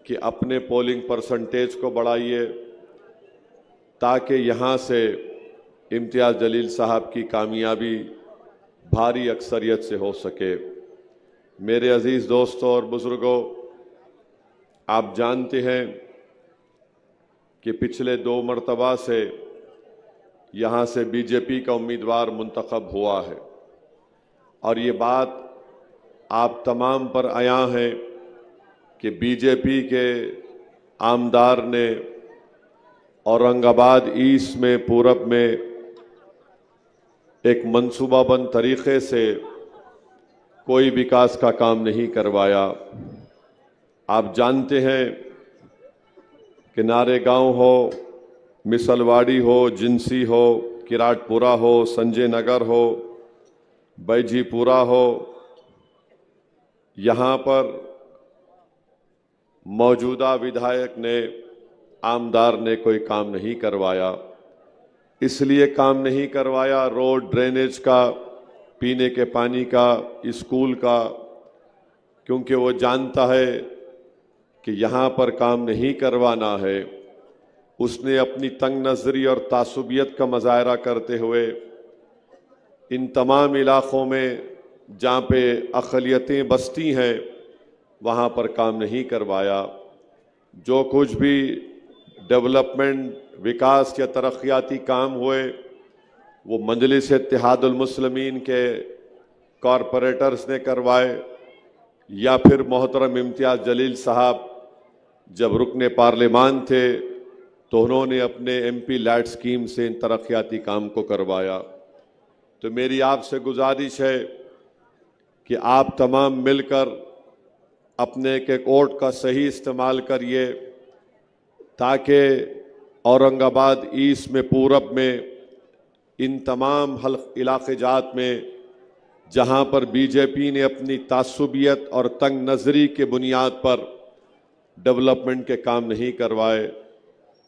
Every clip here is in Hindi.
कि अपने पोलिंग परसेंटेज को बढ़ाइए ताकि यहाँ से इम्तियाज़ जलील साहब की कामयाबी भारी अक्सरियत से हो सके। मेरे अजीज़ दोस्तों और बुज़ुर्गों, आप जानते हैं कि पिछले 2 मरतबा से यहाँ से बीजेपी का उम्मीदवार मुंतखब हुआ है और ये बात आप तमाम पर आया है कि बीजेपी के आमदार ने औरंगाबाद ईस्ट में पूरब में एक मंसूबाबंद तरीक़े से कोई विकास का काम नहीं करवाया। आप जानते हैं कि नारेगांव हो, मिसलवाड़ी हो, जिंसी हो, किराटपुरा हो, संजय नगर हो, बैजीपुरा हो, यहाँ पर मौजूदा विधायक ने, आमदार ने कोई काम नहीं करवाया। इसलिए काम नहीं करवाया रोड, ड्रेनेज का, पीने के पानी का, स्कूल का, क्योंकि वो जानता है कि यहाँ पर काम नहीं करवाना है। उसने अपनी तंग नज़री और तासुबियत का मुजाहरा करते हुए इन तमाम इलाक़ों में जहाँ पे अक़लियतें बसती हैं वहाँ पर काम नहीं करवाया। जो कुछ भी डेवलपमेंट, विकास या तरक्याती काम हुए वो मजलिस इत्तेहादुल मुस्लिमीन के कॉरपोरेटर्स ने करवाए या फिर मोहतरम इम्तियाज़ जलील साहब जब रुकने पार्लिमान थे तो उन्होंने अपने MP लैट स्कीम से इन तरक्याती काम को करवाया। तो मेरी आपसे गुजारिश है कि आप तमाम मिलकर अपने के वोट का सही इस्तेमाल करिए ताकि औरंगाबाद ईस्ट में, पूरब में, इन तमाम इलाक़े जात में जहाँ पर बीजेपी ने अपनी तासुबियत और तंग नज़री के बुनियाद पर डेवलपमेंट के काम नहीं करवाए,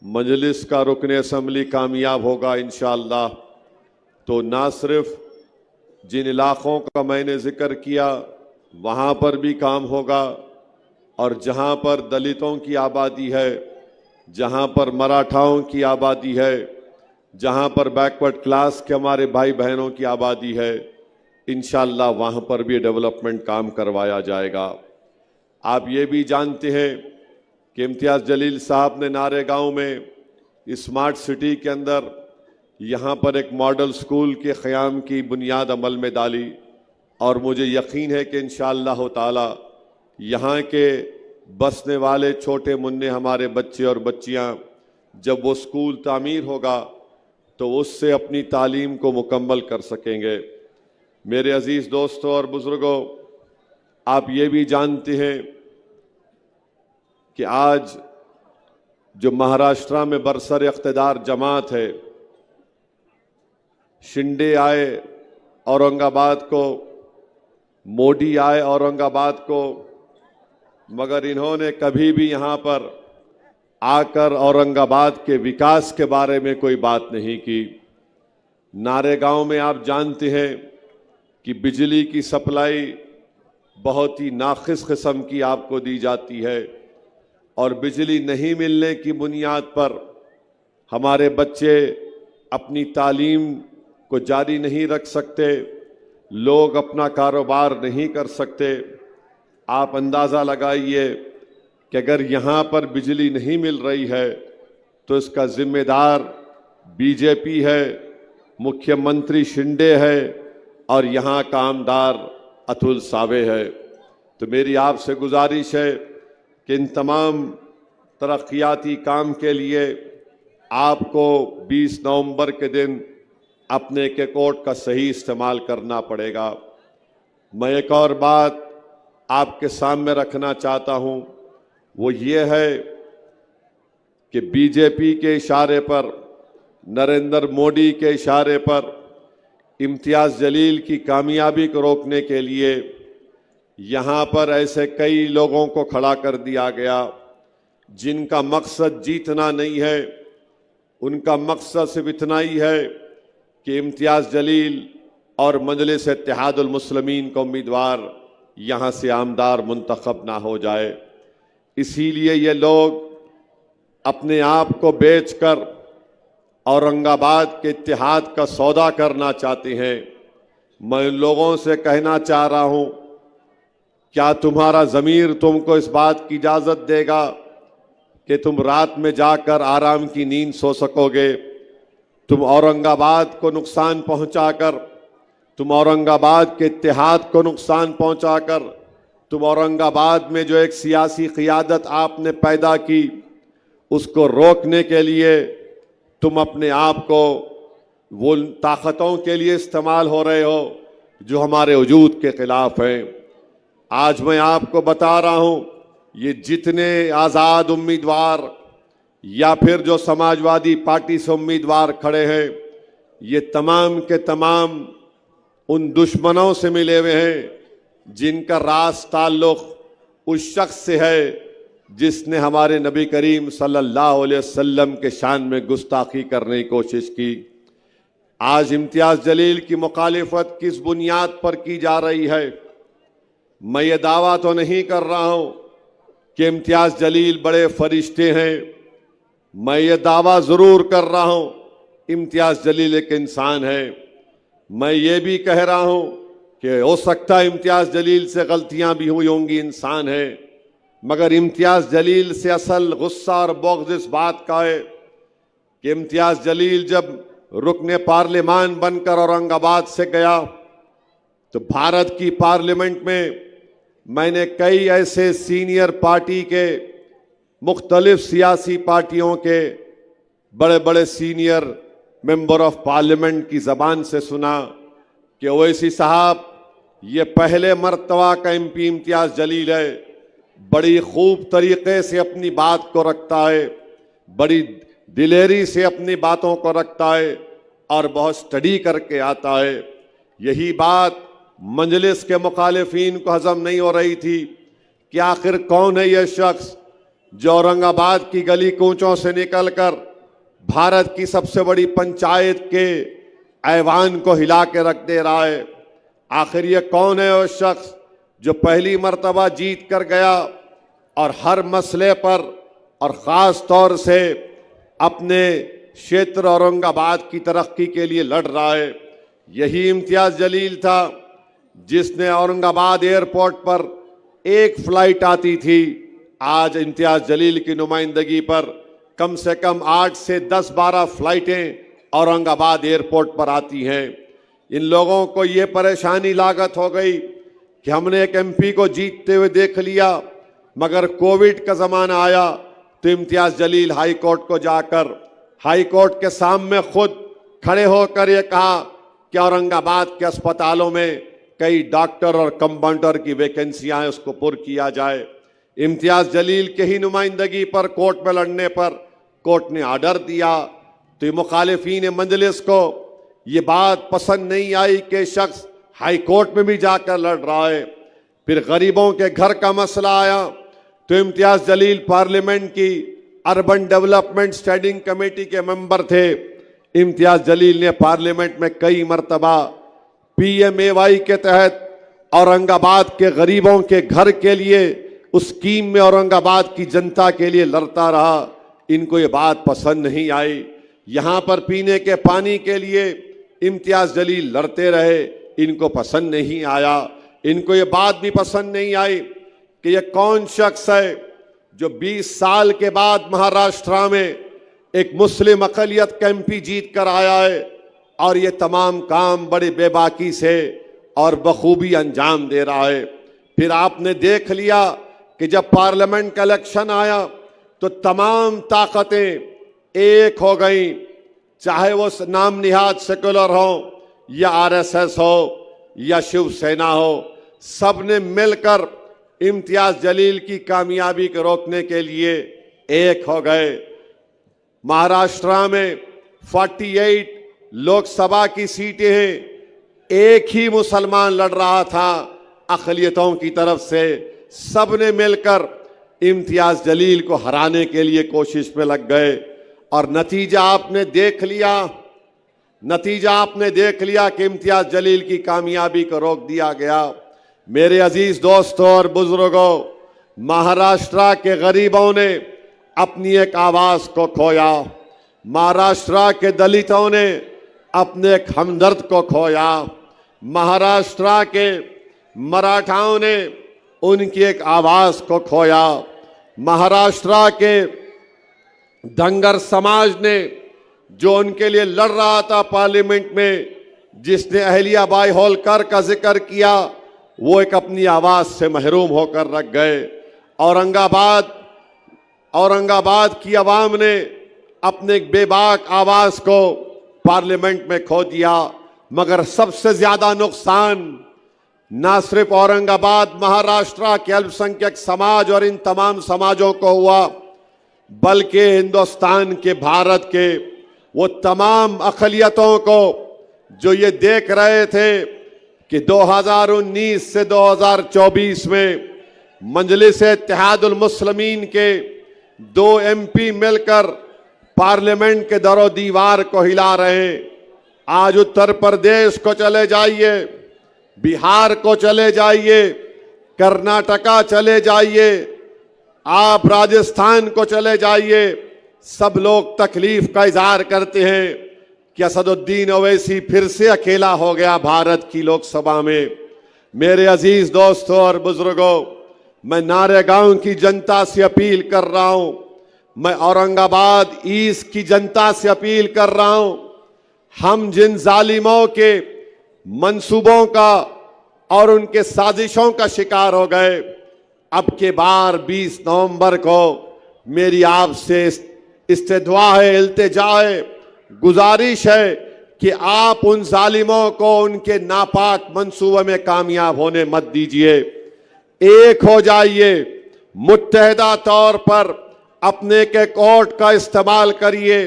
मजलिस का रुकन असम्बली कामयाब होगा इंशाअल्लाह। तो ना सिर्फ जिन इलाक़ों का मैंने ज़िक्र किया वहाँ पर भी काम होगा और जहाँ पर दलितों की आबादी है, जहाँ पर मराठाओं की आबादी है, जहाँ पर बैकवर्ड क्लास के हमारे भाई बहनों की आबादी है, इंशाअल्लाह वहाँ पर भी डेवलपमेंट काम करवाया जाएगा। आप ये भी जानते हैं कि इम्तियाज़ जलील साहब ने नारेगांव में स्मार्ट सिटी के अंदर यहाँ पर एक मॉडल स्कूल के क़याम की बुनियाद अमल में डाली और मुझे यकीन है कि इंशाअल्लाह ताला यहाँ के बसने वाले छोटे मुन्ने हमारे बच्चे और बच्चियाँ जब वो स्कूल तामीर होगा तो उससे अपनी तालीम को मुकम्मल कर सकेंगे। मेरे अजीज़ दोस्तों और बुज़ुर्गों, आप ये भी जानते हैं कि आज जो महाराष्ट्र में बरसर इक़्तिदार जमात है, शिंदे आए औरंगाबाद को, मोदी आए औरंगाबाद को, मगर इन्होंने कभी भी यहाँ पर आकर औरंगाबाद के विकास के बारे में कोई बात नहीं की। नारेगांव में आप जानते हैं कि बिजली की सप्लाई बहुत ही नाक़िस किस्म की आपको दी जाती है और बिजली नहीं मिलने की बुनियाद पर हमारे बच्चे अपनी तालीम को जारी नहीं रख सकते, लोग अपना कारोबार नहीं कर सकते। आप अंदाज़ा लगाइए कि अगर यहाँ पर बिजली नहीं मिल रही है तो इसका जिम्मेदार बीजेपी है, मुख्यमंत्री शिंदे है और यहाँ का आमदार अतुल सावे है। तो मेरी आपसे गुजारिश है कि इन तमाम तरक्याती काम के लिए आपको 20 नवंबर के दिन अपने के वोट का सही इस्तेमाल करना पड़ेगा। मैं एक और बात आपके सामने रखना चाहता हूँ, वो ये है कि बीजेपी के इशारे पर, नरेंद्र मोदी के इशारे पर इम्तियाज़ जलील की कामयाबी को रोकने के लिए यहाँ पर ऐसे कई लोगों को खड़ा कर दिया गया जिनका मकसद जीतना नहीं है। उनका मकसद सिर्फ इतना ही है कि इम्तियाज़ जलील और मजलिस इत्तेहादुल मुस्लिमीन का उम्मीदवार यहाँ से आमदार मुंतखब ना हो जाए। इसीलिए ये लोग अपने आप को बेचकर औरंगाबाद के इत्तेहाद का सौदा करना चाहते हैं। मैं उन लोगों से कहना चाह रहा हूं, क्या तुम्हारा ज़मीर तुमको इस बात की इजाज़त देगा कि तुम रात में जाकर आराम की नींद सो सकोगे? तुम औरंगाबाद को नुकसान पहुंचाकर, तुम औरंगाबाद के इत्तेहाद को नुकसान पहुंचाकर, तुम औरंगाबाद में जो एक सियासी क़ियादत आपने पैदा की, उसको रोकने के लिए तुम अपने आप को वो ताकतों के लिए इस्तेमाल हो रहे हो जो हमारे वजूद के खिलाफ हैं। आज मैं आपको बता रहा हूं, ये जितने आज़ाद उम्मीदवार या फिर जो समाजवादी पार्टी से उम्मीदवार खड़े हैं, ये तमाम के तमाम उन दुश्मनों से मिले हुए हैं जिनका रास ताल्लुक़ उस शख्स से है जिसने हमारे नबी करीम सल्लल्लाहु अलैहि वसल्लम के शान में गुस्ताखी करने की कोशिश की। आज इम्तियाज़ जलील की मुखालिफत किस बुनियाद पर की जा रही है? मैं ये दावा तो नहीं कर रहा हूं कि इम्तियाज़ जलील बड़े फरिश्ते हैं। मैं ये दावा ज़रूर कर रहा हूं, इम्तियाज़ जलील एक इंसान है। मैं ये भी कह रहा हूं कि हो सकता है इम्तियाज़ जलील से गलतियां भी हुई होंगी, इंसान है, मगर इम्तियाज़ जलील से असल गुस्सा और बुग़्ज़ इस बात का है कि इम्तियाज़ जलील जब रुकने पार्लिमान बनकर औरंगाबाद से गया तो भारत की पार्लियामेंट में मैंने कई ऐसे सीनियर पार्टी के, मुख्तलिफ सियासी पार्टियों के बड़े बड़े सीनियर मेंबर ऑफ पार्लियामेंट की ज़बान से सुना कि ओवैसी साहब, ये पहले मर्तबा का एमपी इम्तियाज़ जलील है, बड़ी खूब तरीके से अपनी बात को रखता है, बड़ी दिलेरी से अपनी बातों को रखता है और बहुत स्टडी करके आता है। यही बात मजलिस के मुखालिफिन को हजम नहीं हो रही थी कि आखिर कौन है यह शख्स जो औरंगाबाद की गली कूचों से निकलकर भारत की सबसे बड़ी पंचायत के ऐवान को हिला के रख दे रहा है। आखिर ये कौन है वो शख्स जो पहली मर्तबा जीत कर गया और हर मसले पर और ख़ास तौर से अपने क्षेत्र औरंगाबाद की तरक्की के लिए लड़ रहा है। यही इम्तियाज़ जलील था जिसने औरंगाबाद एयरपोर्ट पर एक फ़्लाइट आती थी, आज इम्तियाज़ जलील की नुमाइंदगी पर कम से कम 8 से 10-12 फ़्लाइटें औरंगाबाद एयरपोर्ट पर आती हैं। इन लोगों को ये परेशानी लागत हो गई कि हमने एक एमपी को जीतते हुए देख लिया, मगर कोविड का ज़माना आया तो इम्तियाज़ जलील हाई कोर्ट को जाकर हाई कोर्ट के सामने खुद खड़े होकर ये कहा कि औरंगाबाद के अस्पतालों में कई डॉक्टर और कंपाउंडर की वैकेंसियां हैं, उसको पुर किया जाए। इम्तियाज़ जलील के ही नुमाइंदगी पर कोर्ट में लड़ने पर कोर्ट ने आर्डर दिया तो मुखालिफिन मजलिस को ये बात पसंद नहीं आई कि शख्स हाई कोर्ट में भी जाकर लड़ रहा है। फिर गरीबों के घर का मसला आया तो इम्तियाज़ जलील पार्लियामेंट की अर्बन डेवलपमेंट स्टैंडिंग कमेटी के मेंबर थे। इम्तियाज़ जलील ने पार्लियामेंट में कई मरतबा PMAY के तहत औरंगाबाद के गरीबों के घर के लिए उस स्कीम में औरंगाबाद की जनता के लिए लड़ता रहा। इनको ये बात पसंद नहीं आई। यहाँ पर पीने के पानी के लिए इम्तियाज़ जलील लड़ते रहे, इनको पसंद नहीं आया। इनको ये बात भी पसंद नहीं आई कि ये कौन शख्स है जो 20 साल के बाद महाराष्ट्र में एक मुस्लिम अक़लियत का MP जीत कर आया है और ये तमाम काम बड़ी बेबाकी से और बखूबी अंजाम दे रहा है। फिर आपने देख लिया कि जब पार्लियामेंट का इलेक्शन आया तो तमाम ताकतें एक हो गई, चाहे वो नाम निहाद सेकुलर हो या RSS हो या शिवसेना हो, सब ने मिलकर इम्तियाज़ जलील की कामयाबी को रोकने के लिए एक हो गए। महाराष्ट्र में 48 लोकसभा की सीटें हैं, एक ही मुसलमान लड़ रहा था अक़लियतों की तरफ से। सब ने मिलकर इम्तियाज़ जलील को हराने के लिए कोशिश में लग गए और नतीजा आपने देख लिया कि इम्तियाज़ जलील की कामयाबी को रोक दिया गया। मेरे अजीज दोस्तों और बुजुर्गों, महाराष्ट्र के गरीबों ने अपनी एक आवाज को खोया, महाराष्ट्र के दलितों ने अपने एक हमदर्द को खोया, महाराष्ट्र के मराठाओं ने उनकी एक आवाज को खोया, महाराष्ट्र के धनगर समाज ने जो उनके लिए लड़ रहा था पार्लियामेंट में, जिसने अहल्याबाई होलकर का जिक्र किया, वो एक अपनी आवाज से महरूम होकर रख गए। औरंगाबाद की आवाम ने अपने एक बेबाक आवाज को पार्लियामेंट में खो दिया। मगर सबसे ज्यादा नुकसान ना सिर्फ औरंगाबाद महाराष्ट्र के अल्पसंख्यक समाज और इन तमाम समाजों को हुआ, बल्कि हिंदुस्तान के, भारत के वो तमाम अक़लियतों को जो ये देख रहे थे कि 2019 से 2024 में मजलिस-ए-इत्तेहादुल मुस्लिमीन के 2 MP मिलकर पार्लियामेंट के दरो दीवार को हिला रहे हैं। आज उत्तर प्रदेश को चले जाइए, बिहार को चले जाइए, कर्नाटका चले जाइए, आप राजस्थान को चले जाइए, सब लोग तकलीफ का इजहार करते हैं कि असदुद्दीन ओवैसी फिर से अकेला हो गया भारत की लोकसभा में। मेरे अजीज दोस्तों और बुजुर्गों, मैं नारेगांव की जनता से अपील कर रहा हूं, मैं औरंगाबाद ईस्ट की जनता से अपील कर रहा हूं, हम जिन जालिमों के मंसूबों का और उनके साजिशों का शिकार हो गए, अब के बार 20 नवंबर को मेरी आपसे इस्तिदवा है, इल्तिजा है, गुजारिश है कि आप उन जालिमों को उनके नापाक मंसूबे में कामयाब होने मत दीजिए। एक हो जाइए, मुत्तहिदा तौर पर अपने के कोर्ट का इस्तेमाल करिए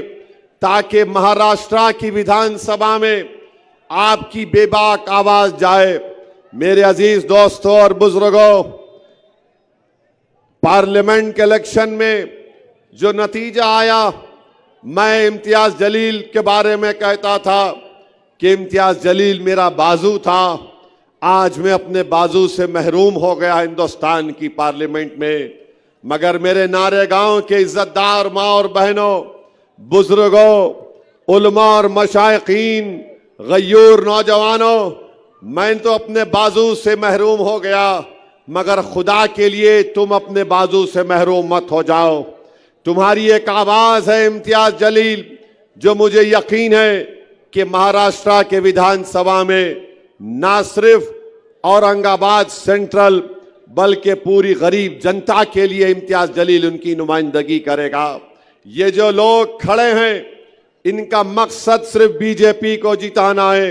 ताकि महाराष्ट्र की विधानसभा में आपकी बेबाक आवाज जाए। मेरे अजीज दोस्तों और बुजुर्गों, पार्लियामेंट के इलेक्शन में जो नतीजा आया, मैं इम्तियाज जलील के बारे में कहता था कि इम्तियाज जलील मेरा बाजू था, आज मैं अपने बाजू से महरूम हो गया हिंदुस्तान की पार्लियामेंट में। मगर मेरे नारेगांव के इज्जतदार माँ और बहनों, बुजुर्गों, उलमा और मशाइखीन, गयूर नौजवानों, मैं तो अपने बाजू से महरूम हो गया, मगर खुदा के लिए तुम अपने बाजू से महरूम मत हो जाओ। तुम्हारी एक आवाज है इम्तियाज जलील, जो मुझे यकीन है कि महाराष्ट्र के विधानसभा में ना सिर्फ औरंगाबाद सेंट्रल बल्कि पूरी गरीब जनता के लिए इम्तियाज जलील उनकी नुमाइंदगी करेगा। ये जो लोग खड़े हैं, इनका मकसद सिर्फ बीजेपी को जिताना है।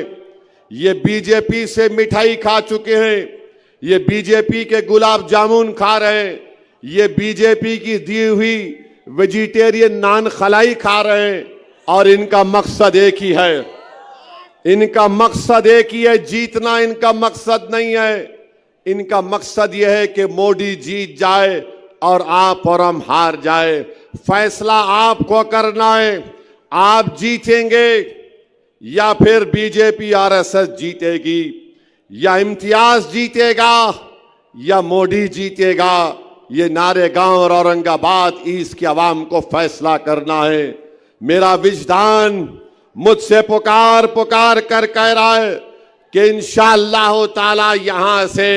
ये बीजेपी से मिठाई खा चुके हैं, ये बीजेपी के गुलाब जामुन खा रहे हैं, ये बीजेपी की दी हुई वेजिटेरियन नान खलाई खा रहे हैं, और इनका मकसद एक ही है, इनका मकसद एक ही है, जीतना इनका मकसद नहीं है। इनका मकसद यह है कि मोदी जीत जाए और आप और हम हार जाए। फैसला आपको करना है, आप जीतेंगे या फिर बीजेपी आरएसएस जीतेगी, या इम्तियाज जीतेगा या मोदी जीतेगा। ये नारेगांव और औरंगाबाद ईस्ट की आवाम को फैसला करना है। मेरा विजदान मुझसे पुकार पुकार कर कह रहा है कि इंशाअल्लाह ताला यहां से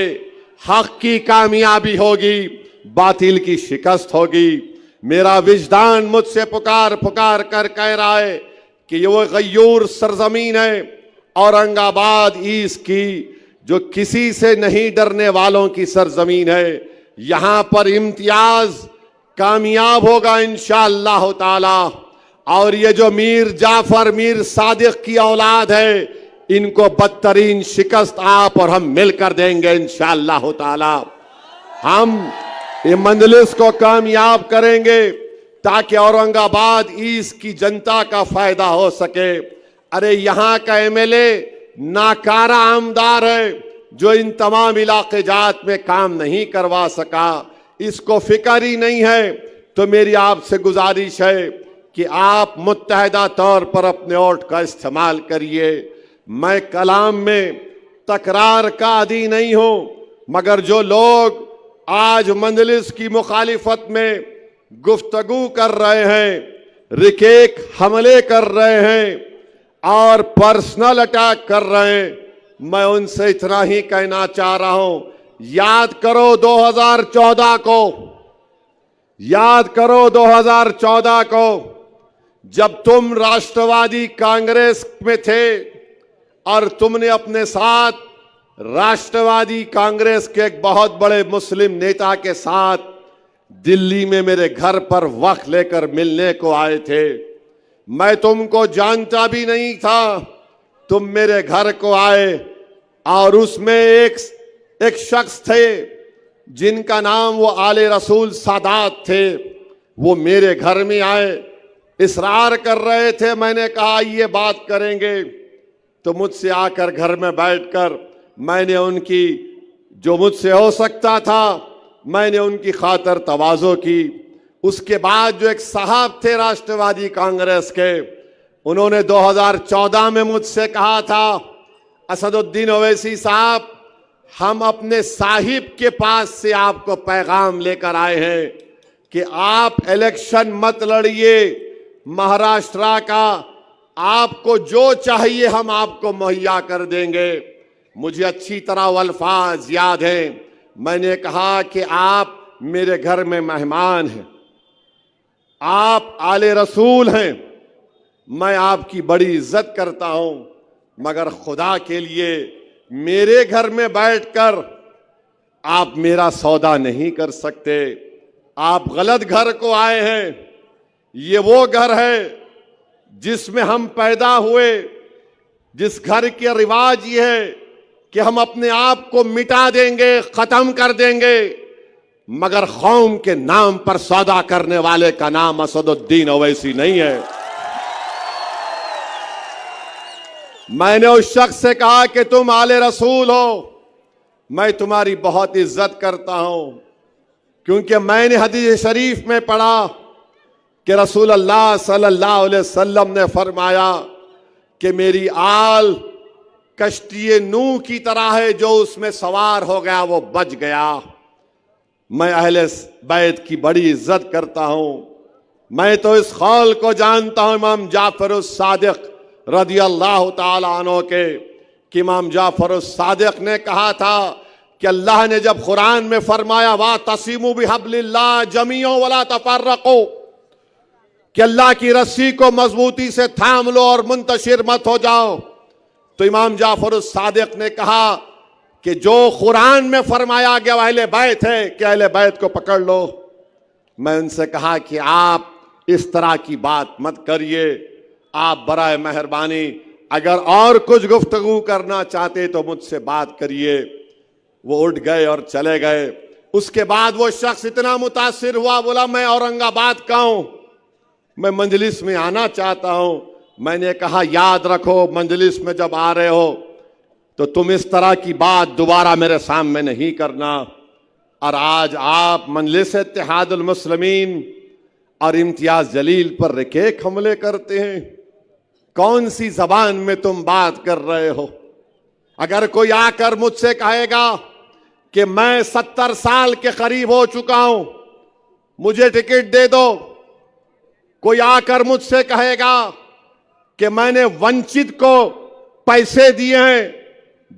हक की कामयाबी होगी, बातिल की शिकस्त होगी। मेरा विजदान मुझसे पुकार पुकार कर कह रहा है कि ये वो गयूर सरजमीन है औरंगाबाद ईस्ट की, जो किसी से नहीं डरने वालों की सरजमीन है। यहां पर इम्तियाज कामयाब होगा इंशाअल्लाह ताला। और ये जो मीर जाफर मीर सादिक की औलाद है, इनको बदतरीन शिकस्त आप और हम मिलकर देंगे इंशाअल्लाह ताला। हम ये मंजलिस को कामयाब करेंगे ताकि औरंगाबाद ईस्ट की जनता का फायदा हो सके। अरे यहां का एमएलए नाकारा आमदार है, जो इन तमाम इलाके जात में काम नहीं करवा सका, इसको फिक्र ही नहीं है। तो मेरी आपसे गुजारिश है कि आप मुत्तहिदा तौर पर अपने वोट का इस्तेमाल करिए। मैं कलाम में तकरार का आदी नहीं हूं, मगर जो लोग आज मंजलिस की मुखालिफत में गुफ्तगू कर रहे हैं, रिकेक हमले कर रहे हैं और पर्सनल अटैक कर रहे हैं। मैं उनसे इतना ही कहना चाह रहा हूं, याद करो 2014 को, याद करो 2014 को, जब तुम राष्ट्रवादी कांग्रेस में थे और तुमने अपने साथ राष्ट्रवादी कांग्रेस के एक बहुत बड़े मुस्लिम नेता के साथ दिल्ली में मेरे घर पर वक्त लेकर मिलने को आए थे। मैं तुमको जानता भी नहीं था, तुम मेरे घर को आए और उसमें एक शख्स थे जिनका नाम वो आले रसूल सादात थे। वो मेरे घर में आए, इसरार कर रहे थे। मैंने कहा ये बात करेंगे, तो मुझसे आकर घर में बैठकर मैंने उनकी, जो मुझसे हो सकता था, मैंने उनकी खातर तवाज़ो की। उसके बाद जो एक साहब थे राष्ट्रवादी कांग्रेस के, उन्होंने 2014 में मुझसे कहा था, असदुद्दीन ओवैसी साहब, हम अपने साहिब के पास से आपको पैगाम लेकर आए हैं कि आप इलेक्शन मत लड़िए महाराष्ट्र का, आपको जो चाहिए हम आपको मुहैया कर देंगे। मुझे अच्छी तरह वो अल्फाज याद हैं। मैंने कहा कि आप मेरे घर में मेहमान हैं, आप आले रसूल हैं, मैं आपकी बड़ी इज्जत करता हूं, मगर खुदा के लिए मेरे घर में बैठकर आप मेरा सौदा नहीं कर सकते। आप गलत घर को आए हैं। ये वो घर है जिसमें हम पैदा हुए, जिस घर के रिवाज ये है कि हम अपने आप को मिटा देंगे, खत्म कर देंगे, मगर कौम के नाम पर सौदा करने वाले का नाम असदुद्दीन ओवैसी नहीं है। मैंने उस शख्स से कहा कि तुम आले रसूल हो, मैं तुम्हारी बहुत इज्जत करता हूं, क्योंकि मैंने हदीस शरीफ में पढ़ा कि रसूल अल्लाह सल्लल्लाहु अलैहि वसल्लम ने फरमाया कि मेरी आल कश्ती नूह की तरह है, जो उसमें सवार हो गया वो बच गया। मैं अहले बैत की बड़ी इज्जत करता हूं। मैं तो इस कौल को जानता हूं इमाम जाफर सादिक रदी अल्लाह ताला अन्हु के, कि इमाम जाफर सादिक ने कहा था कि अल्लाह ने जब कुरान में फरमाया वा तसीमु बिहब्लिल्लाह जमीओ वला तफर्रको, कि अल्लाह की रस्सी को मजबूती से थाम लो और मुंतशिर मत हो जाओ, तो इमाम जाफर सादिक ने कहा कि जो कुरान में फरमाया गया अहले बैत है कि अहले बैत को पकड़ लो। मैं उनसे कहा कि आप इस तरह की बात मत करिए, आप बराए मेहरबानी अगर और कुछ गुफ्तगू करना चाहते तो मुझसे बात करिए। वो उठ गए और चले गए। उसके बाद वो शख्स इतना मुतासिर हुआ, बोला मैं औरंगाबाद का हूं, मैं मंजलिस में आना चाहता हूं। मैंने कहा याद रखो, मंजलिस में जब आ रहे हो तो तुम इस तरह की बात दोबारा मेरे सामने नहीं करना। और आज आप मंजलिस इत्तेहादुल मुस्लिमीन और इम्तियाज जलील पर रिकेक हमले करते हैं। कौन सी जबान में तुम बात कर रहे हो? अगर कोई आकर मुझसे कहेगा कि मैं 70 साल के करीब हो चुका हूं, मुझे टिकट दे दो, कोई आकर मुझसे कहेगा कि मैंने वंचित को पैसे दिए हैं,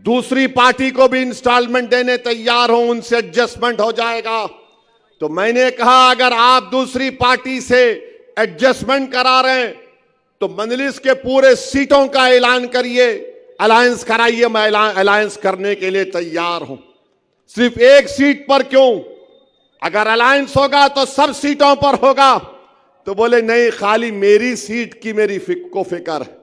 दूसरी पार्टी को भी इंस्टॉलमेंट देने तैयार हूं, उनसे एडजस्टमेंट हो जाएगा, तो मैंने कहा अगर आप दूसरी पार्टी से एडजस्टमेंट करा रहे हैं तो मंजलिस के पूरे सीटों का ऐलान करिए, अलायंस कराइए, मैं अलायंस करने के लिए तैयार हूं। सिर्फ एक सीट पर क्यों? अगर अलायंस होगा तो सब सीटों पर होगा। तो बोले नहीं, खाली मेरी सीट की मेरी को फिक्र है।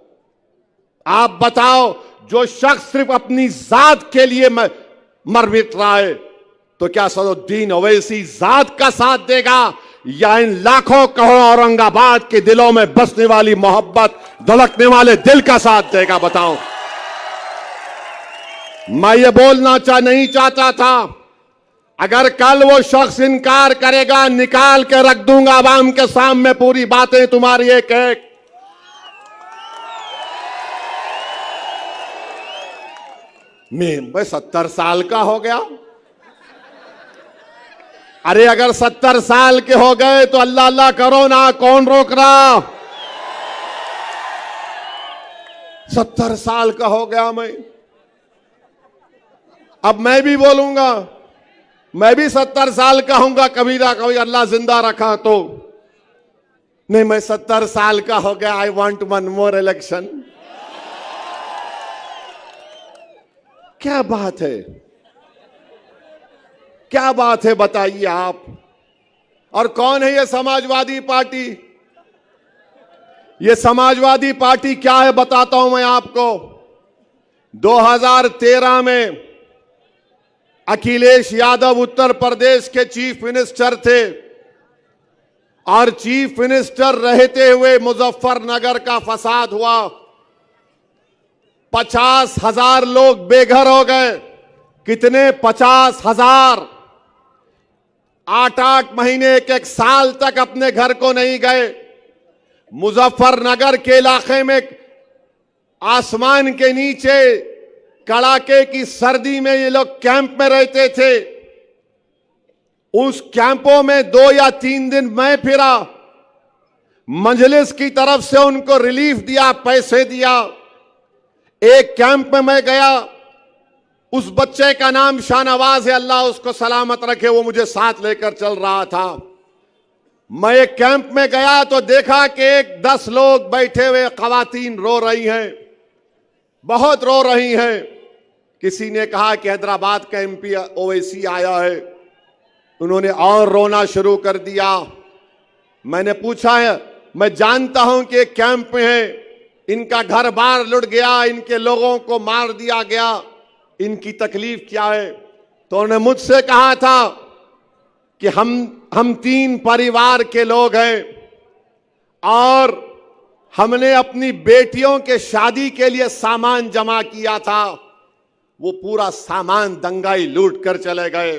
आप बताओ, जो शख्स सिर्फ अपनी जात के लिए मर मिट रहा है, तो क्या असदुद्दीन ओवैसी जात का साथ देगा या इन लाखों करोड़ों औरंगाबाद के दिलों में बसने वाली मोहब्बत, धड़कने वाले दिल का साथ देगा? बताओ। मैं ये बोलना नहीं चाहता था, अगर कल वो शख्स इनकार करेगा, निकाल के रख दूंगा आवाम के सामने पूरी बातें तुम्हारी एक एक। मैं 70 साल का हो गया, अरे अगर 70 साल के हो गए तो अल्लाह अल्लाह करो ना, कौन रोक रहा। 70 साल का हो गया मैं, अब मैं भी बोलूंगा, मैं भी 70 साल का हूंगा कभी ना कभी, अल्लाह जिंदा रखा तो। नहीं, मैं 70 साल का हो गया, I want one more election. क्या बात है, क्या बात है, बताइए आप। और कौन है ये समाजवादी पार्टी? ये समाजवादी पार्टी क्या है बताता हूं मैं आपको। 2013 में अखिलेश यादव उत्तर प्रदेश के चीफ मिनिस्टर थे और चीफ मिनिस्टर रहते हुए मुजफ्फरनगर का फसाद हुआ। 50,000 लोग बेघर हो गए। कितने? 50,000। 8-8 महीने, एक साल तक अपने घर को नहीं गए। मुजफ्फरनगर के इलाके में आसमान के नीचे कड़ाके की सर्दी में ये लोग कैंप में रहते थे। उस कैंपों में 2 या 3 दिन मैं फिरा। मजलिस की तरफ से उनको रिलीफ दिया, पैसे दिया। एक कैंप में मैं गया, उस बच्चे का नाम शाहनवाज है, अल्लाह उसको सलामत रखे, वो मुझे साथ लेकर चल रहा था। मैं एक कैंप में गया तो देखा कि 10 लोग बैठे हुए, खवातीन रो रही हैं, बहुत रो रही हैं। किसी ने कहा कि हैदराबाद का एमपी ओवैसी आया है, उन्होंने और रोना शुरू कर दिया। मैंने पूछा है, मैं जानता हूं कि एक कैंप में है, इनका घर बार लुट गया, इनके लोगों को मार दिया गया, इनकी तकलीफ क्या है? तो उन्होंने मुझसे कहा था कि हम 3 परिवार के लोग हैं और हमने अपनी बेटियों के शादी के लिए सामान जमा किया था, वो पूरा सामान दंगाई लूट कर चले गए।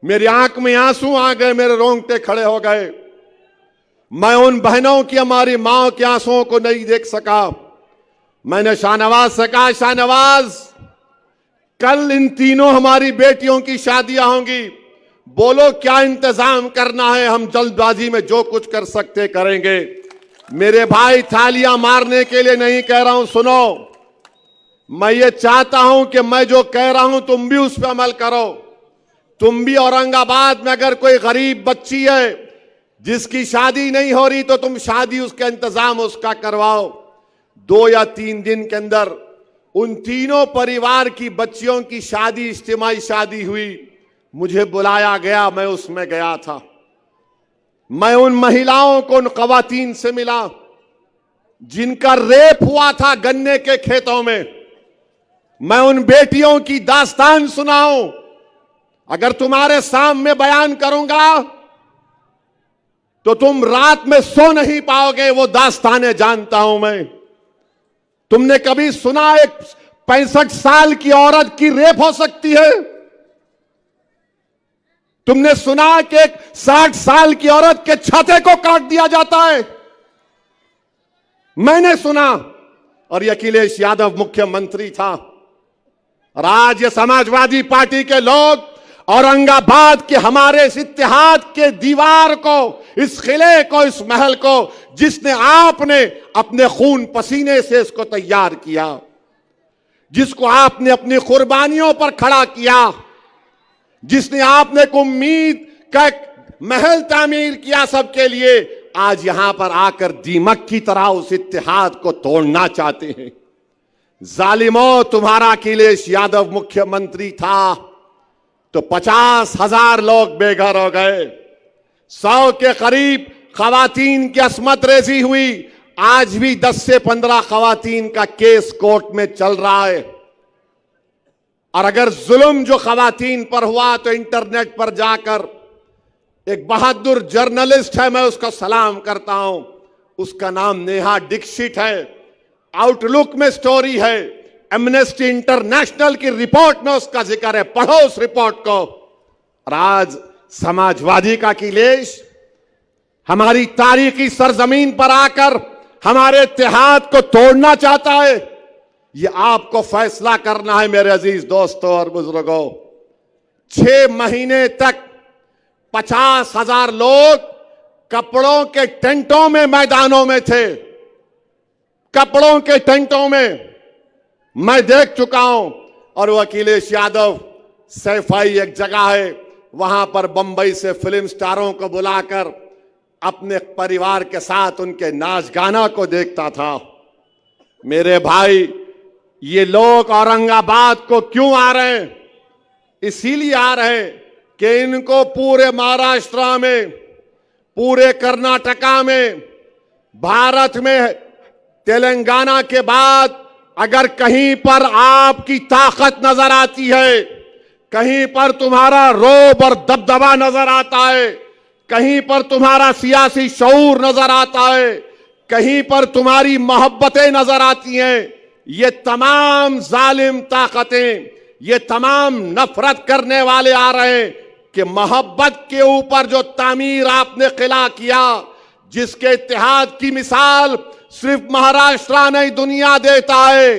मेरी आंख में आंसू आ गए, मेरे रोंगटे खड़े हो गए। मैं उन बहनों की, हमारी मां के आंसुओं को नहीं देख सका। मैंने शाहनवाज से कहा, शाहनवाज कल इन तीनों हमारी बेटियों की शादियां होंगी, बोलो क्या इंतजाम करना है, हम जल्दबाजी में जो कुछ कर सकते करेंगे। मेरे भाई, थालियां मारने के लिए नहीं कह रहा हूं, सुनो। मैं ये चाहता हूं कि मैं जो कह रहा हूं तुम भी उस पर अमल करो। तुम भी औरंगाबाद में अगर कोई गरीब बच्ची है जिसकी शादी नहीं हो रही तो तुम शादी, उसका इंतजाम उसका करवाओ। 2 या 3 दिन के अंदर उन तीनों परिवार की बच्चियों की शादी, इज्तिमाई शादी हुई। मुझे बुलाया गया, मैं उसमें गया था। मैं उन महिलाओं को, उन खवातीन से मिला जिनका रेप हुआ था गन्ने के खेतों में। मैं उन बेटियों की दास्तान सुनाऊं, अगर तुम्हारे सामने बयान करूंगा तो तुम रात में सो नहीं पाओगे। वो दास्तानें जानता हूं मैं। तुमने कभी सुना एक 65 साल की औरत की रेप हो सकती है? तुमने सुना कि एक 60 साल की औरत के छाते को काट दिया जाता है? मैंने सुना। और अखिलेश यादव मुख्यमंत्री था। और आज ये समाजवादी पार्टी के लोग औरंगाबाद के हमारे इस इत्तेहाद के दीवार को, इस किले को, इस महल को, जिसने आपने अपने खून पसीने से इसको तैयार किया, जिसको आपने अपनी कुर्बानियों पर खड़ा किया, जिसने आपने एक उम्मीद का एक महल तामीर किया सबके लिए, आज यहां पर आकर दीमक की तरह उस इत्तेहाद को तोड़ना चाहते हैं। जालिमों, तुम्हारा अखिलेश यादव मुख्यमंत्री था तो 50,000 लोग बेघर हो गए। 100 के करीब खवातीन की अस्मत रेजी हुई। आज भी 10 से 15 खवातीन का केस कोर्ट में चल रहा है। और अगर जुल्म जो खवातीन पर हुआ तो इंटरनेट पर जाकर एक बहादुर जर्नलिस्ट है, मैं उसको सलाम करता हूं, उसका नाम नेहा दीक्षित है। आउटलुक में स्टोरी है, एमनेस्टी इंटरनेशनल की रिपोर्ट में उसका जिक्र है, पढ़ो उस रिपोर्ट को। और आज समाजवादी का अखिलेश हमारी तारीखी सरजमीन पर आकर हमारे इत्तेहाद को तोड़ना चाहता है। ये आपको फैसला करना है मेरे अजीज दोस्तों और बुजुर्गों। 6 महीने तक 50,000 लोग कपड़ों के टेंटों में मैदानों में थे। कपड़ों के टेंटों में मैं देख चुका हूं। और वो अखिलेश यादव सैफाई एक जगह है, वहां पर बंबई से फिल्म स्टारों को बुलाकर अपने परिवार के साथ उनके नाच गाना को देखता था। मेरे भाई, ये लोग औरंगाबाद को क्यों आ रहे हैं? इसीलिए आ रहे हैं कि इनको पूरे महाराष्ट्र में, पूरे कर्नाटका में, भारत में, तेलंगाना के बाद अगर कहीं पर आपकी ताकत नजर आती है, कहीं पर तुम्हारा रोब और दबदबा नजर आता है, कहीं पर तुम्हारा सियासी शऊर नजर आता है, कहीं पर तुम्हारी मोहब्बतें नजर आती हैं, ये तमाम जालिम ताकतें, ये तमाम नफरत करने वाले आ रहे हैं कि मोहब्बत के ऊपर जो तामीर आपने किला किया, जिसके इत्तेहाद की मिसाल सिर्फ महाराष्ट्र नहीं दुनिया देता है।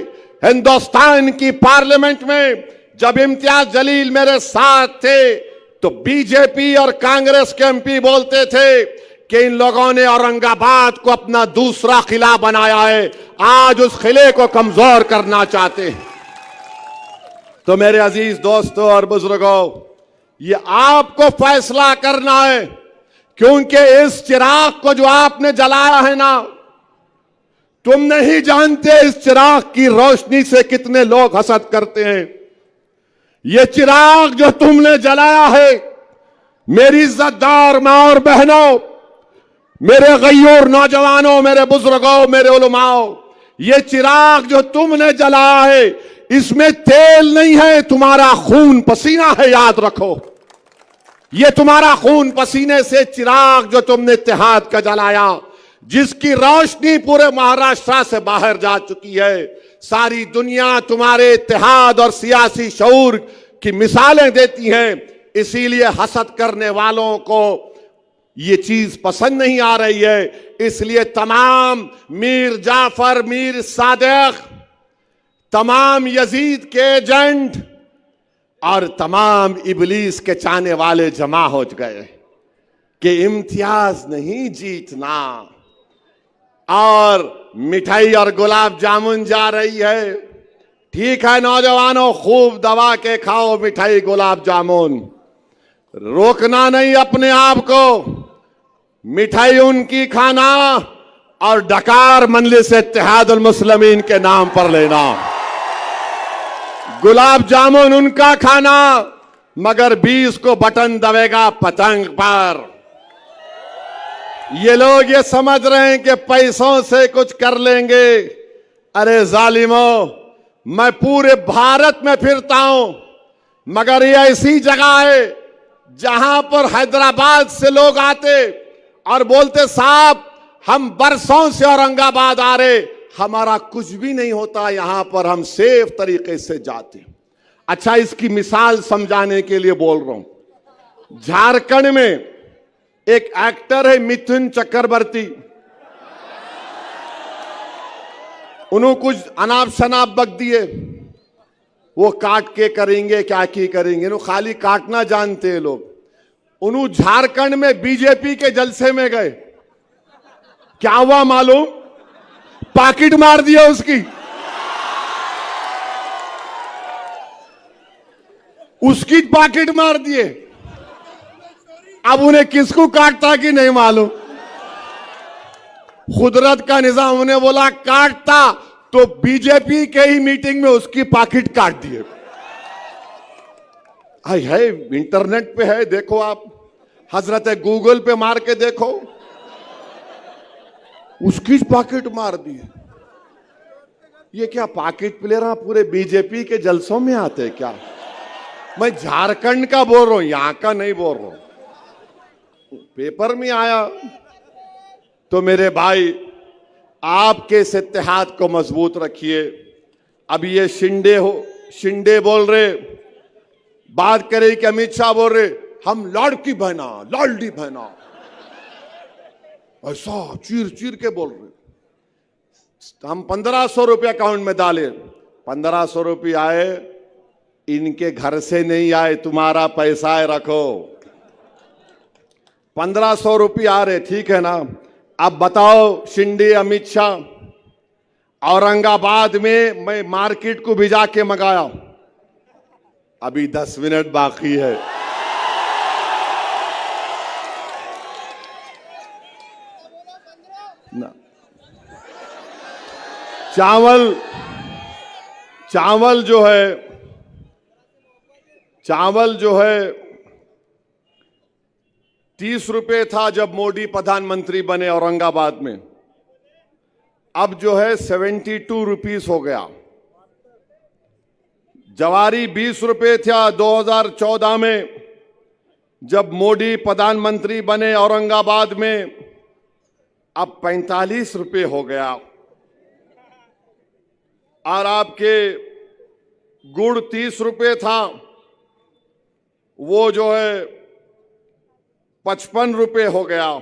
हिंदुस्तान की पार्लियामेंट में जब इम्तियाज जलील मेरे साथ थे तो बीजेपी और कांग्रेस के एमपी बोलते थे कि इन लोगों ने औरंगाबाद को अपना दूसरा किला बनाया है, आज उस किले को कमजोर करना चाहते हैं। तो मेरे अजीज दोस्तों और बुजुर्गों, ये आपको फैसला करना है, क्योंकि इस चिराग को जो आपने जलाया है ना, तुम नहीं जानते इस चिराग की रोशनी से कितने लोग हसद करते हैं। ये चिराग जो तुमने जलाया है, मेरी इज्जतदार मां और बहनों, मेरे गय्यूर नौजवानों, मेरे बुजुर्गों, मेरे उलमाओं, ये चिराग जो तुमने जलाया है, इसमें तेल नहीं है, तुम्हारा खून पसीना है, याद रखो। ये तुम्हारा खून पसीने से चिराग जो तुमने इत्तेहाद का जलाया, जिसकी रोशनी पूरे महाराष्ट्र से बाहर जा चुकी है, सारी दुनिया तुम्हारे इत्तेहाद और सियासी शऊर की मिसालें देती हैं। इसीलिए हसद करने वालों को ये चीज पसंद नहीं आ रही है। इसलिए तमाम मीर जाफर, मीर सादिक, तमाम यजीद के एजेंट और तमाम इबलीस के चाहने वाले जमा हो गए कि इम्तियाज नहीं जीतना, और मिठाई और गुलाब जामुन जा रही है। ठीक है नौजवानों, खूब दबा के खाओ मिठाई गुलाब जामुन, रोकना नहीं अपने आप को। मिठाई उनकी खाना और डकार मजलिस इत्तेहादुल मुस्लिमीन के नाम पर लेना। गुलाब जामुन उनका खाना, मगर 20 को बटन दबेगा पतंग पर। ये लोग ये समझ रहे हैं कि पैसों से कुछ कर लेंगे। अरे जालिमों, मैं पूरे भारत में फिरता हूं, मगर ये ऐसी जगह है जहां पर हैदराबाद से लोग आते और बोलते साहब हम बरसों से औरंगाबाद आ रहे, हमारा कुछ भी नहीं होता, यहां पर हम सेफ तरीके से जाते। अच्छा, इसकी मिसाल समझाने के लिए बोल रहा हूं। झारखंड में एक एक्टर है मिथुन चक्रवर्ती, उन्होंने कुछ अनाप शनाप बक दिए, वो काट के करेंगे क्या की करेंगे, वो खाली काटना जानते हैं लोग। उन्होंने झारखंड में बीजेपी के जलसे में गए, क्या हुआ मालूम? पाकिट मार दिया उसकी पाकिट मार दिए। अब उन्हें किसको काटता कि नहीं मालूम। कुदरत का निजाम, उन्हें बोला काटता तो बीजेपी के ही मीटिंग में उसकी पाकिट काट दिए। है इंटरनेट पे है, देखो आप, हजरत गूगल पे मार के देखो, उसकी पाकिट मार दी। ये क्या पाकिट प्लेयर पूरे बीजेपी के जलसों में आते हैं क्या? मैं झारखंड का बोल रहा हूं, यहां का नहीं बोल रहा हूं। पेपर में आया। तो मेरे भाई, आपके इस इत्तेहाद को मजबूत रखिए। अब ये शिंदे बोल रहे, बात करे कि अमित शाह बोल रहे हम लाडकी बहना, लाडली बहना, ऐसा चीर चीर के बोल रहे। हम 1500 रुपये अकाउंट में डाले, 1500 रुपये आए, इनके घर से नहीं आए, तुम्हारा पैसा है रखो। 1500 आ रहे, ठीक है ना। अब बताओ शिंदे अमित शाह, औरंगाबाद में मैं मार्केट को भी जाके मंगाया, अभी 10 मिनट बाकी है। ना चावल जो है 30 रुपए था जब मोदी प्रधानमंत्री बने औरंगाबाद में, अब जो है 72 रुपीस हो गया। जवारी 20 रुपए था 2014 में जब मोदी प्रधानमंत्री बने औरंगाबाद में, अब 45 रुपए हो गया। और आपके गुड़ 30 रुपए था, वो जो है 55 रुपए हो गया।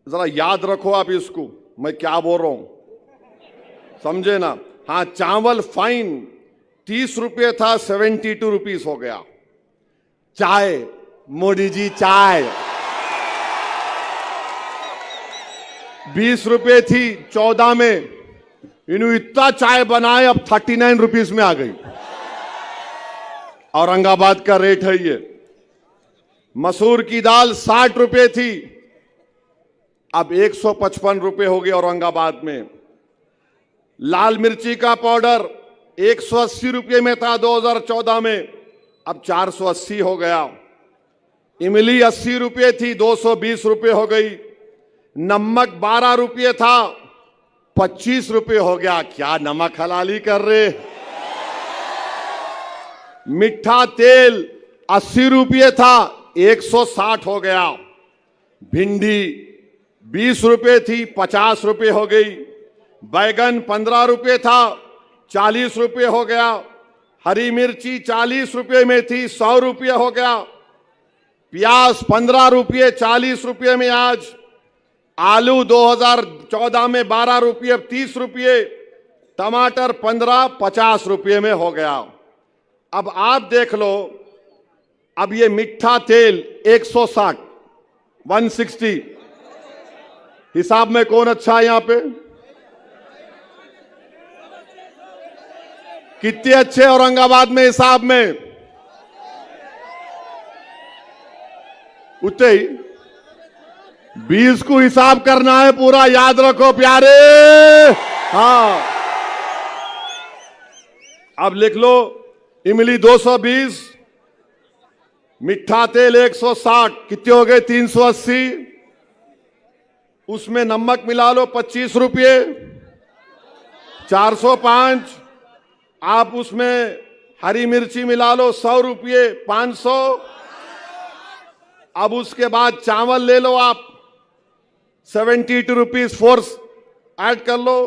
जरा याद रखो आप इसको, मैं क्या बोल रहा हूं, समझे ना। हाँ, चावल फाइन 30 रुपए था, 72 रुपीस हो गया। चाय, मोदी जी चाय 20 रुपए थी 14 में, इन्होंने इतना चाय बनाए अब 39 रुपीस में आ गई। औरंगाबाद का रेट है ये। मसूर की दाल 60 रुपए थी, अब 155 रुपए हो गई औरंगाबाद में। लाल मिर्ची का पाउडर 180 रुपए में था 2014 में, अब 480 हो गया। इमली 80 रुपए थी, 220 रुपए हो गई। नमक 12 रुपए था, 25 रुपए हो गया। क्या नमक हलाली कर रहे। मीठा तेल 80 रुपए था, 160 हो गया। भिंडी 20 रुपए थी, 50 रुपए हो गई। बैगन 15 रुपए था, 40 रुपए हो गया। हरी मिर्ची 40 रुपए में थी, 100 रुपए हो गया। प्याज 15 रुपए, 40 रुपए में आज। आलू 2014 में 12 रुपये, अब 30 रुपये। टमाटर 15, 50 रुपये में हो गया। अब आप देख लो, अब ये मीठा तेल 160, 160 हिसाब में कौन अच्छा है यहां पे? कितने अच्छे औरंगाबाद में हिसाब में? उतने ही 20 को हिसाब करना है पूरा, याद रखो प्यारे। हाँ, अब लिख लो, इमली 220, मीठा तेल 160, कितने हो गए? 380। उसमें नमक मिला लो 25 रुपये, 405। आप उसमें हरी मिर्ची मिला लो 100 रुपये, 500। अब उसके बाद चावल ले लो आप 72 रुपीज, फोर्स ऐड कर लो।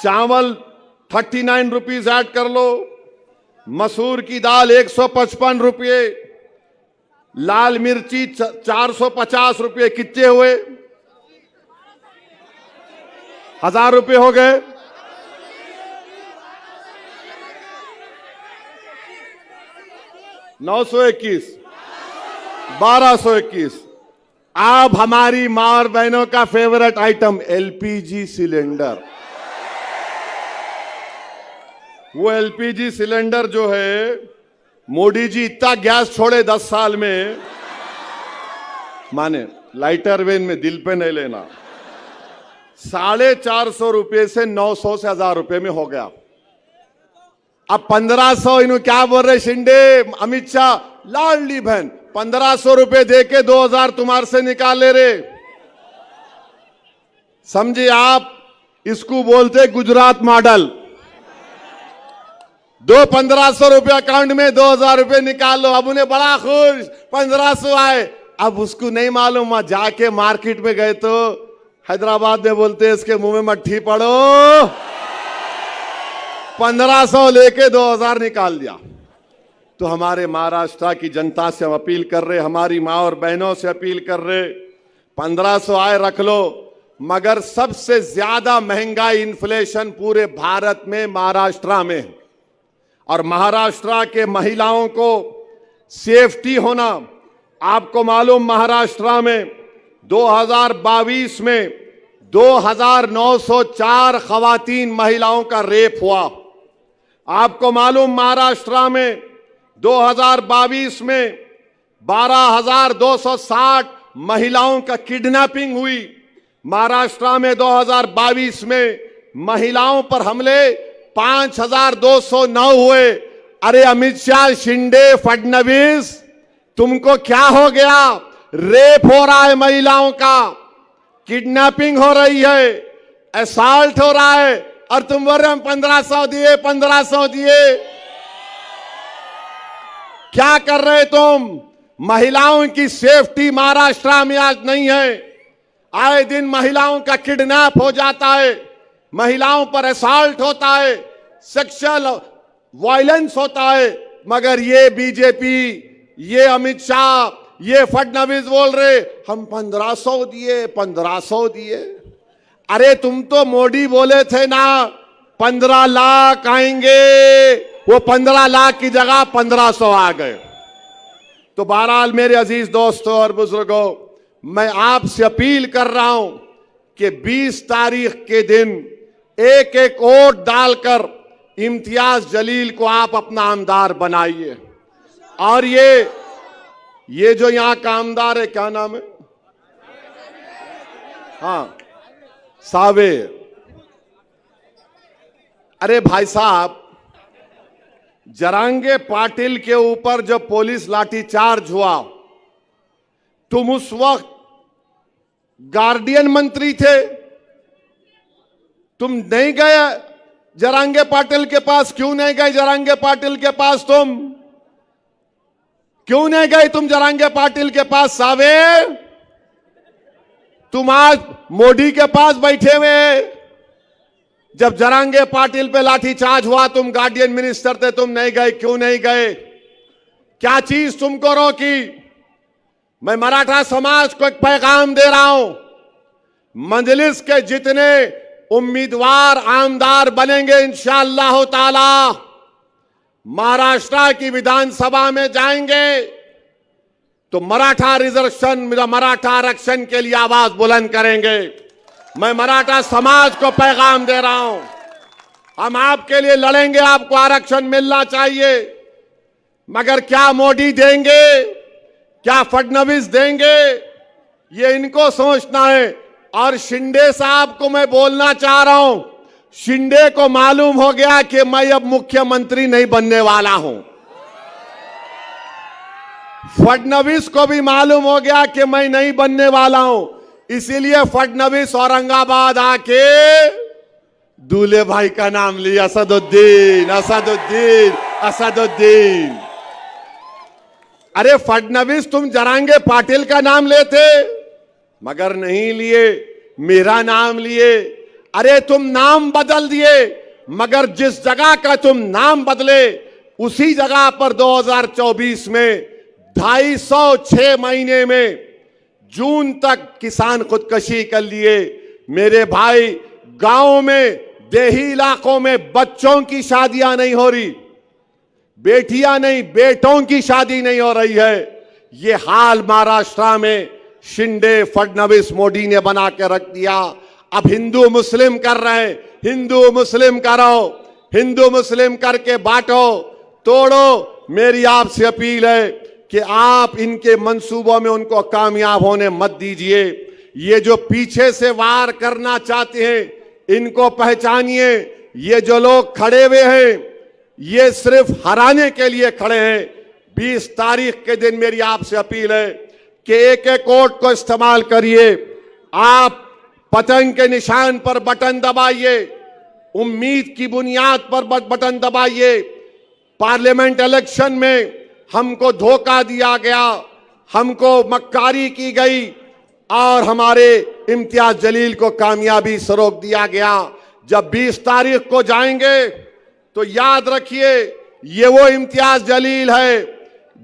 चावल 39 रुपीज ऐड कर लो। मसूर की दाल 155 रुपये। लाल मिर्ची 450 रुपये। कितने हुए? 1000 रुपये हो गए। नौ 921, 1221। अब हमारी मां और बहनों का फेवरेट आइटम एलपीजी सिलेंडर। वो एलपीजी सिलेंडर जो है, मोदी जी इतना गैस छोड़े 10 साल में, माने लाइटर वेन में, दिल पे नहीं लेना, 450 रुपये से 900 से 1000 रुपये में हो गया। अब 1500, इन्हों क्या बोल रहे शिंदे अमित शाह, लाडली बहन 1500 रुपए देके 2000 तुम्हारे से निकाल ले रहे। समझे आप? इसको बोलते गुजरात मॉडल। 1500 रुपए अकाउंट में, 2000 रुपए निकाल लो। अब उन्हें बड़ा खुश, 1500 आए। अब उसको नहीं मालूम, वहां जाके मार्केट में गए तो हैदराबाद में बोलते इसके मुंह में मट्ठी पड़ो, 1500 लेके 2000 निकाल दिया। तो हमारे महाराष्ट्र की जनता से हम अपील कर रहे, हमारी माँ और बहनों से अपील कर रहे, 1500 आए रख लो, मगर सबसे ज्यादा महंगाई इन्फ्लेशन पूरे भारत में महाराष्ट्र में है। और महाराष्ट्र के महिलाओं को सेफ्टी होना। आपको मालूम महाराष्ट्र में 2022 में 2904 खवातीन महिलाओं का रेप हुआ। आपको मालूम महाराष्ट्र में 2022 में 12,260 महिलाओं का किडनैपिंग हुई। महाराष्ट्र में 2022 में महिलाओं पर हमले 5,209 हुए। अरे अमित शाह, शिंदे, फडणवीस, तुमको क्या हो गया? रेप हो रहा है महिलाओं का, किडनैपिंग हो रही है, असॉल्ट हो रहा है, और तुम बोल रहे हम 1500 दिए, 1500 दिए। क्या कर रहे तुम? महिलाओं की सेफ्टी महाराष्ट्र में आज नहीं है। आए दिन महिलाओं का किडनैप हो जाता है, महिलाओं पर असॉल्ट होता है, सेक्सुअल वायलेंस होता है। मगर ये बीजेपी, ये अमित शाह, ये फडणवीस बोल रहे हम 1500 दिए, 1500 दिए। अरे तुम तो मोदी बोले थे ना 15 लाख आएंगे, वो 15 लाख की जगह 1500 आ गए। तो बहरहाल मेरे अजीज दोस्तों और बुजुर्गों, मैं आपसे अपील कर रहा हूं कि 20 तारीख के दिन एक एक वोट डालकर इम्तियाज जलील को आप अपना आमदार बनाइए। और ये जो यहां का आमदार है, क्या नाम है? हाँ, सावे। अरे भाई साहब, जरांगे पाटिल के ऊपर जब पुलिस लाठीचार्ज हुआ, तुम उस वक्त गार्डियन मंत्री थे, तुम नहीं गए जरांगे पाटिल के पास? क्यों नहीं गए जरांगे पाटिल के पास? तुम क्यों नहीं गए तुम जरांगे पाटिल के पास? सावे, तुम आज मोदी के पास बैठे हुए। जब जरांगे पाटिल पे लाठीचार्ज हुआ, तुम गार्डियन मिनिस्टर थे, तुम नहीं गए। क्यों नहीं गए? क्या चीज तुमको रोकी? मैं मराठा समाज को एक पैगाम दे रहा हूं, मजलिस के जितने उम्मीदवार आमदार बनेंगे इंशाअल्लाह ताला, महाराष्ट्र की विधानसभा में जाएंगे तो मराठा रिजर्वेशन, मराठा आरक्षण के लिए आवाज बुलंद करेंगे। मैं मराठा समाज को पैगाम दे रहा हूं, हम आपके लिए लड़ेंगे, आपको आरक्षण मिलना चाहिए। मगर क्या मोदी देंगे, क्या फडणवीस देंगे, ये इनको सोचना है। और शिंदे साहब को मैं बोलना चाह रहा हूं, शिंदे को मालूम हो गया कि मैं अब मुख्यमंत्री नहीं बनने वाला हूं। फडणवीस को भी मालूम हो गया कि मैं नहीं बनने वाला हूं। इसीलिए फडणवीस औरंगाबाद आके दूल्हे भाई का नाम लिया, असदुद्दीन, असदुद्दीन, असदुद्दीन। अरे फडणवीस, तुम जरांगे पाटिल का नाम लेते, मगर नहीं लिए, मेरा नाम लिए। अरे तुम नाम बदल दिए, मगर जिस जगह का तुम नाम बदले उसी जगह पर 2024 में 256 महीने में जून तक किसान खुदकशी कर लिए। मेरे भाई, गांव में, देही इलाकों में बच्चों की शादियां नहीं हो रही, बेटियां नहीं, बेटों की शादी नहीं हो रही है। ये हाल महाराष्ट्र में शिंदे, फडणवीस, मोदी ने बना के रख दिया। अब हिंदू मुस्लिम कर रहे हैं, हिंदू मुस्लिम करो, हिंदू मुस्लिम करके बांटो, तोड़ो। मेरी आपसे अपील है कि आप इनके मंसूबों में उनको कामयाब होने मत दीजिए। ये जो पीछे से वार करना चाहते हैं, इनको पहचानिए। ये जो लोग खड़े हुए हैं, ये सिर्फ हराने के लिए खड़े हैं। 20 तारीख के दिन मेरी आपसे अपील है कि एक एक वोट को इस्तेमाल करिए। आप पतंग के निशान पर बटन दबाइए, उम्मीद की बुनियाद पर बटन दबाइए। पार्लियामेंट इलेक्शन में हमको धोखा दिया गया, हमको मक्कारी की गई और हमारे इम्तियाज जलील को कामयाबी से रोक दिया गया। जब 20 तारीख को जाएंगे तो याद रखिए, ये वो इम्तियाज जलील है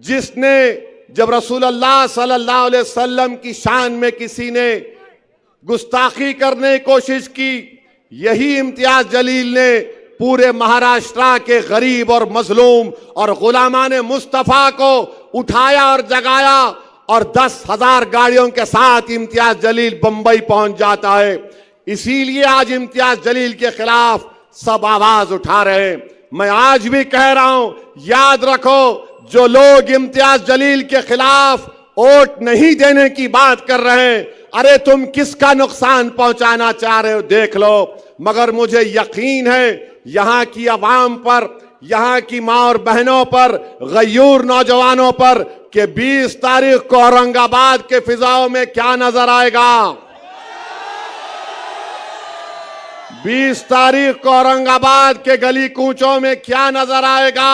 जिसने जब रसूलुल्लाह सल्लल्लाहु अलैहि वसल्लम की शान में किसी ने गुस्ताखी करने की कोशिश की, यही इम्तियाज जलील ने पूरे महाराष्ट्र के गरीब और मजलूम और गुलामान मुस्तफा को उठाया और जगाया और 10,000 गाड़ियों के साथ इम्तियाज जलील बंबई पहुंच जाता है। इसीलिए आज इम्तियाज जलील के खिलाफ सब आवाज उठा रहे हैं। मैं आज भी कह रहा हूं, याद रखो, जो लोग इम्तियाज जलील के खिलाफ वोट नहीं देने की बात कर रहे हैं, अरे तुम किसका नुकसान पहुंचाना चाह रहे हो देख लो। मगर मुझे यकीन है यहां की आवाम पर, यहां की मां और बहनों पर, गयूर नौजवानों पर कि 20 तारीख को औरंगाबाद के फिजाओं में क्या नजर आएगा। 20 तारीख को औरंगाबाद के गली कूचों में क्या नजर आएगा।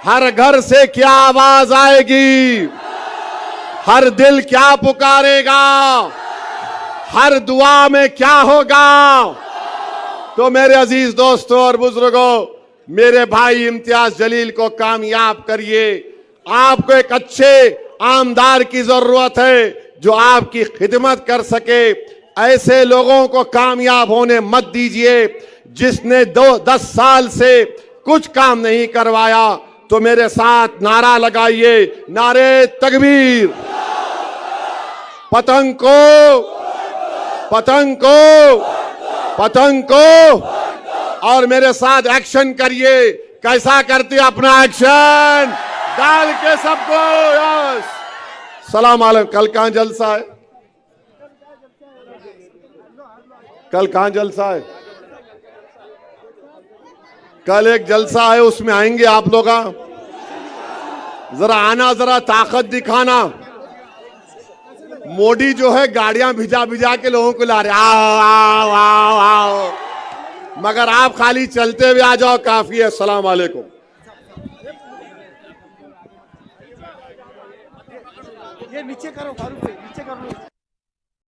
हर घर से क्या आवाज आएगी, हर दिल क्या पुकारेगा, हर दुआ में क्या होगा। तो मेरे अजीज दोस्तों और बुजुर्गों, मेरे भाई इम्तियाज जलील को कामयाब करिए। आपको एक अच्छे आमदार की जरूरत है जो आपकी खिदमत कर सके। ऐसे लोगों को कामयाब होने मत दीजिए। जिसने 10 साल से कुछ काम नहीं करवाया, तो मेरे साथ नारा लगाइए, नारे तकबीर। पतंग को, पतंग को, पतंग को। और मेरे साथ एक्शन करिए। कैसा करते अपना एक्शन डाल के सबको। यस, सलाम अलैकुम। कल कहां जलसा है? कल कहां जलसा है? कल एक जलसा है, उसमें आएंगे आप लोग। जरा आना, जरा ताकत दिखाना। मोदी जो है गाड़ियां भिजा भिजा के लोगों को ला रहे, आओ आओ आओ आओ, मगर आप खाली चलते हुए आ जाओ, काफी है। अस्सलाम वालेकुम। ये नीचे करो फारूक भाई, नीचे कर लो।